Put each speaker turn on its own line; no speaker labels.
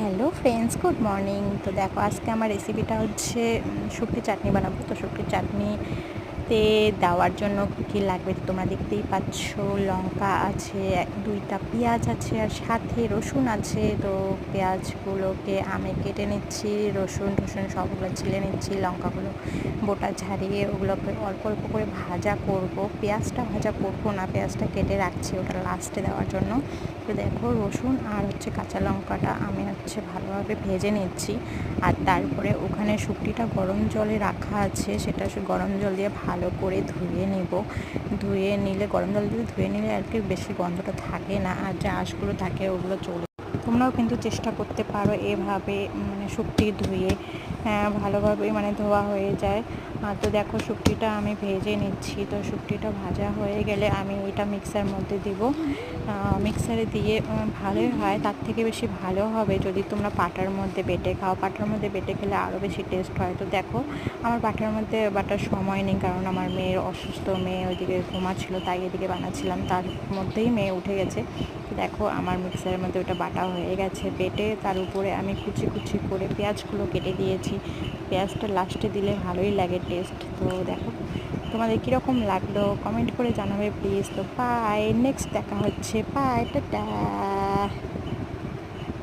Hello friends, good morning. তো দেখো, আজকে আমার রেসিপিটা হচ্ছে শুটকি চাটনি বানাবো। তো শুটকির চাটনিতে দেওয়ার জন্য কী কী লাগবে তোমরা দেখতেই পাচ্ছ। লঙ্কা আছে, দুইটা পেঁয়াজ আছে, আর সাথে রসুন আছে। তো পেঁয়াজগুলোকে আমি কেটে নিচ্ছি, রসুন টসুন সবগুলো ছিলে নিচ্ছি, লঙ্কাগুলো বোটা ঝাড়িয়ে ওগুলোকে অল্প অল্প করে ভাজা করব। পেঁয়াজটা ভাজা করবো না, পেঁয়াজটা কেটে রাখছি ওটা লাস্টে দেওয়ার জন্য। তো দেখো, রসুন আর হচ্ছে কাঁচা লঙ্কাটা আমি ভালোভাবে ভেজে নিচ্ছি। আর তারপরে ওখানে শুটকিটা গরম জলে রাখা আছে, সেটা গরম জল দিয়ে ভালো করে ধুয়ে নেব। ধুয়ে নিলে, গরম জল দিয়ে ধুয়ে নিলে আর কি বেশি গন্ধটা থাকে না, আর যা আঁশগুলো থাকে ওগুলো চলে। তোমরাও কিন্তু চেষ্টা করতে পারো এভাবে, মানে শুটকি ধুয়ে ভালোভাবে ধোয়া হয়ে যায়। তো দেখো, শুটকিটা আমি ভেজে নিচ্ছি। তো শুটকিটা ভাজা হয়ে গেলে আমি এটা মিক্সার মধ্যে দিব। মিক্সারে দিয়ে ভালোই হয়, তার থেকে বেশি ভালো হবে যদি তোমরা পাটার মধ্যে বেটে খাও। পাটার মধ্যে বেটে খেলে আরও বেশি টেস্ট হয়। তো দেখো, আমার পাটার মধ্যে বাটার সময় নেই, কারণ আমার মেয়ের অসুস্থ, মেয়ে ওইদিকে ঘুমাচ্ছিল, তাই এদিকে বানাচ্ছিলাম, তার মধ্যেই মেয়ে উঠে গেছে। তো দেখো, আমার মিক্সারের মধ্যে ওটা বাটা হয়ে গেছে। বেটে তার উপরে আমি কুচি কুচি করে পেঁয়াজগুলো কেটে দিয়েছি। পেঁয়াজটা লাস্টে দিলে ভালোই লাগে টেস্ট। তো দেখো, তোমাদের কীরকম লাগলো কমেন্ট করে জানাবে প্লিজ। তো বাই, নেক্সট দেখা হচ্ছে, বাই, টাটা।